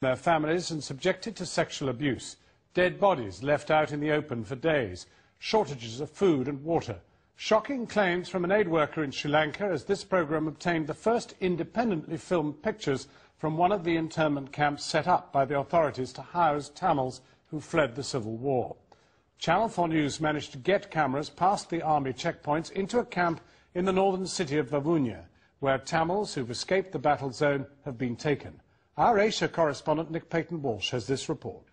Their families and subjected to sexual abuse, dead bodies left out in the open for days, shortages of food and water. Shocking claims from an aid worker in Sri Lanka as this programme obtained the first independently filmed pictures from one of the internment camps set up by the authorities to house Tamils who fled the civil war. Channel 4 News managed to get cameras past the army checkpoints into a camp in the northern city of Vavuniya, where Tamils who've escaped the battle zone have been taken. Our Asia correspondent Nick Payton-Walsh has this report.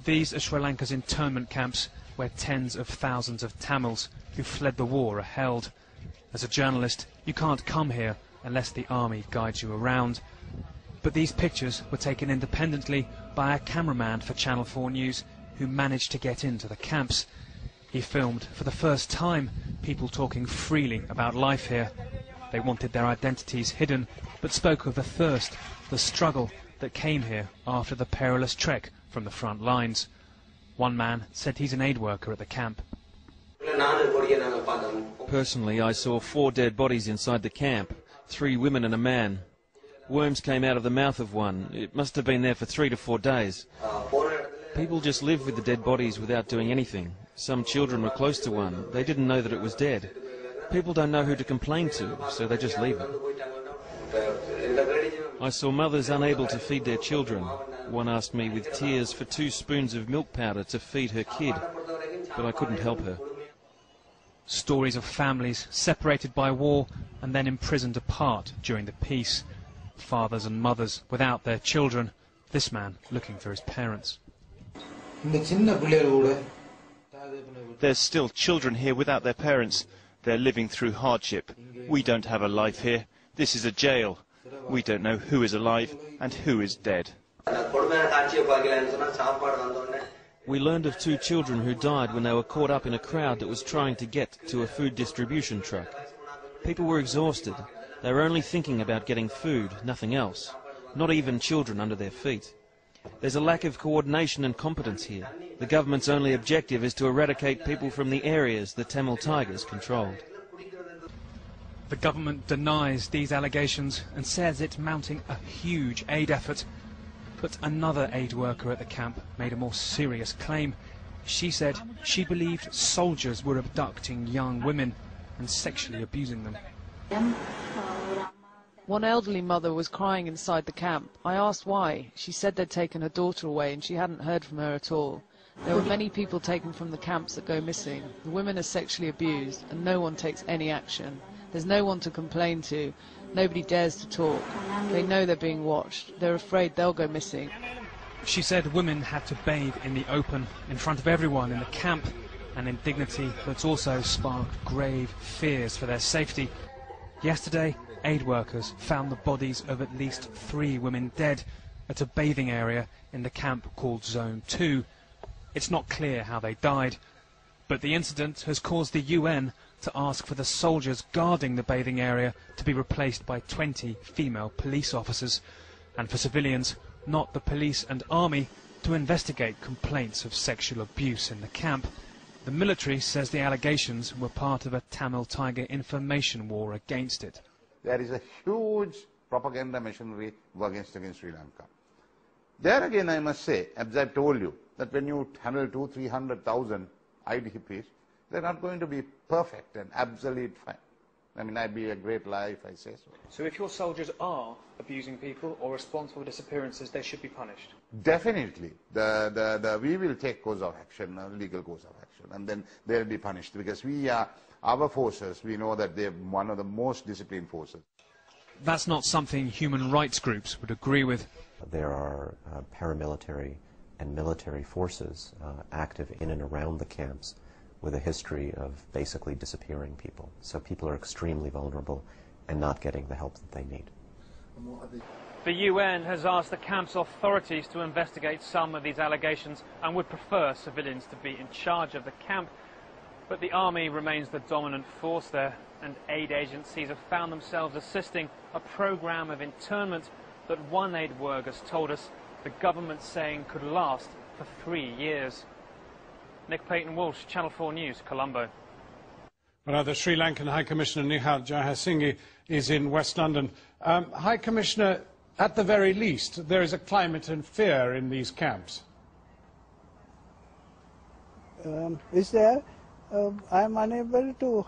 These are Sri Lanka's internment camps where tens of thousands of Tamils who fled the war are held. As a journalist, you can't come here unless the army guides you around. But these pictures were taken independently by a cameraman for Channel 4 News who managed to get into the camps. He filmed for the first time people talking freely about life here. They wanted their identities hidden, but spoke of the thirst, the struggle that came here after the perilous trek from the front lines. One man said he's an aid worker at the camp. Personally, I saw 4 dead bodies inside the camp, 3 women and a man. Worms came out of the mouth of one. It must have been there for 3 to 4 days. People just live with the dead bodies without doing anything. Some children were close to one. They didn't know that it was dead. People don't know who to complain to, so they just leave it. I saw mothers unable to feed their children. One asked me with tears for 2 spoons of milk powder to feed her kid, but I couldn't help her. Stories of families separated by war and then imprisoned apart during the peace. Fathers and mothers without their children, this man looking for his parents. There's still children here without their parents. They're living through hardship. We don't have a life here. This is a jail. We don't know who is alive and who is dead. We learned of 2 children who died when they were caught up in a crowd that was trying to get to a food distribution truck. People were exhausted. They were only thinking about getting food, nothing else. Not even children under their feet. There's a lack of coordination and competence here. The government's only objective is to eradicate people from the areas the Tamil Tigers controlled. The government denies these allegations and says it's mounting a huge aid effort. But another aid worker at the camp made a more serious claim. She said she believed soldiers were abducting young women and sexually abusing them. One elderly mother was crying inside the camp. I asked why. She said they'd taken her daughter away and she hadn't heard from her at all. There were many people taken from the camps that go missing. The women are sexually abused and no one takes any action. There's no one to complain to. Nobody dares to talk. They know they're being watched. They're afraid they'll go missing. She said women had to bathe in the open, in front of everyone in the camp, an indignity that's also sparked grave fears for their safety. Yesterday, aid workers found the bodies of at least 3 women dead at a bathing area in the camp called Zone 2. It's not clear how they died, but the incident has caused the UN to ask for the soldiers guarding the bathing area to be replaced by 20 female police officers, and for civilians, not the police and army, to investigate complaints of sexual abuse in the camp. The military says the allegations were part of a Tamil Tiger information war against it. There is a huge propaganda machinery against Sri Lanka. There again I must say, as I've told you, that when you handle 200,000-300,000 IDPs, they're not going to be perfect and absolute fine. I mean, I'd be a great lie if I say so. So if your soldiers are abusing people or responsible for disappearances, they should be punished? Definitely. We will take course of action, legal course of action, and then they'll be punished because our forces, we know that they're one of the most disciplined forces. That's not something human rights groups would agree with. There are paramilitary and military forces active in and around the camps with a history of basically disappearing people. So people are extremely vulnerable and not getting the help that they need. The UN has asked the camp's authorities to investigate some of these allegations and would prefer civilians to be in charge of the camp. But the army remains the dominant force there, and aid agencies have found themselves assisting a program of internment that one aid worker has told us the government's saying could last for 3 years. Nick Payton-Walsh, Channel 4 News, Colombo. Well, the Sri Lankan High Commissioner Nihal Jayasinghe is in West London. High Commissioner, at the very least, there is a climate of fear in these camps. Is there? I am unable to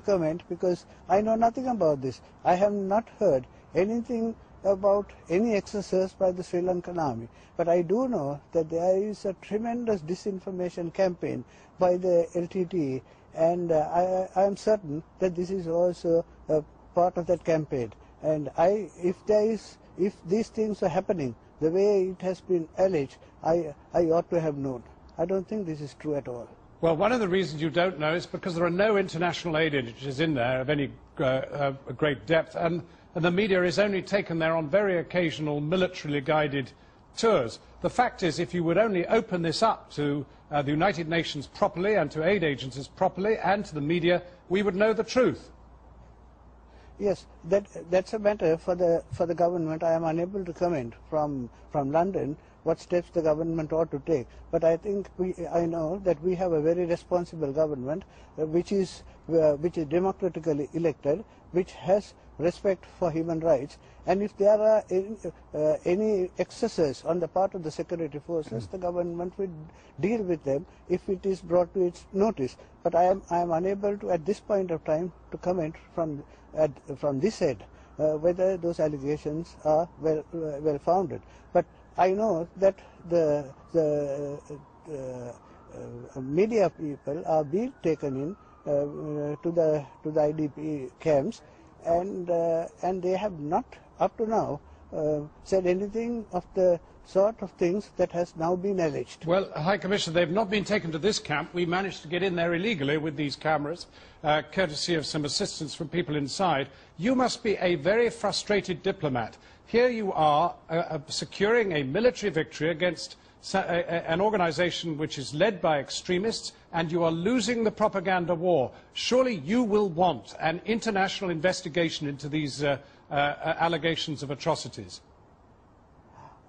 comment because I know nothing about this. I have not heard anything about any exercise by the Sri Lankan army. But I do know that there is a tremendous disinformation campaign by the LTTE, and I am certain that this is also a part of that campaign. And if these things are happening the way it has been alleged, I ought to have known. I don't think this is true at all. Well, one of the reasons you don't know is because there are no international aid agencies in there of any great depth, and the media is only taken there on very occasional militarily guided tours. The fact is, if you would only open this up to the United Nations properly and to aid agencies properly and to the media, we would know the truth. Yes, that's a matter for the government. I am unable to comment from London what steps the government ought to take. But I think I know that we have a very responsible government, which is democratically elected, which has respect for human rights. And if there are any excesses on the part of the security forces, the government will deal with them if it is brought to its notice. But I am unable to, at this point of time, to comment from this end whether those allegations are well founded. But I know that the media people are being taken in to the IDP camps, and they have not up to now said anything of the sort of things that has now been alleged. Well, High Commissioner, they've not been taken to this camp. We managed to get in there illegally with these cameras, courtesy of some assistance from people inside. You must be a very frustrated diplomat. Here you are securing a military victory against an organisation which is led by extremists, and you are losing the propaganda war. Surely you will want an international investigation into these allegations of atrocities.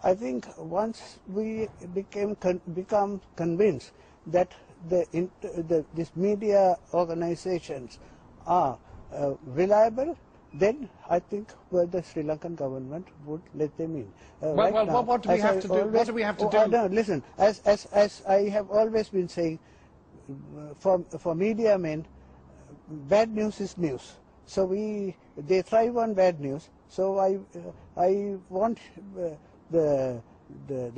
I think once we become convinced that these media organizations are reliable, then I think the Sri Lankan government would let them in. What do we have to do? What do we have to do? No, listen, as I have always been saying, for media men, bad news is news. So they thrive on bad news. So I want the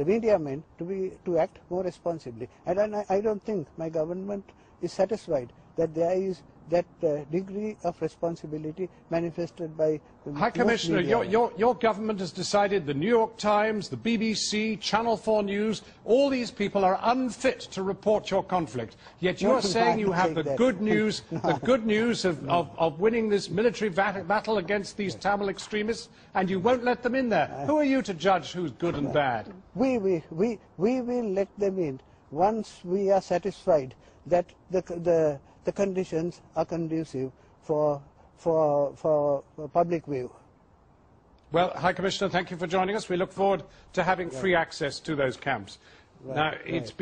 media men to act more responsibly. And I don't think my government is satisfied that there is that degree of responsibility manifested by High Commissioner, your government has decided the New York Times, the BBC, Channel 4 News, all these people are unfit to report your conflict. Yet you are saying you have the good news, of winning this military battle against these Tamil extremists, and you won't let them in there. Who are you to judge who's good and bad? We will let them in once we are satisfied that the conditions are conducive for public view. Well, High Commissioner, thank you for joining us. We look forward to having free access to those camps. Now, it's been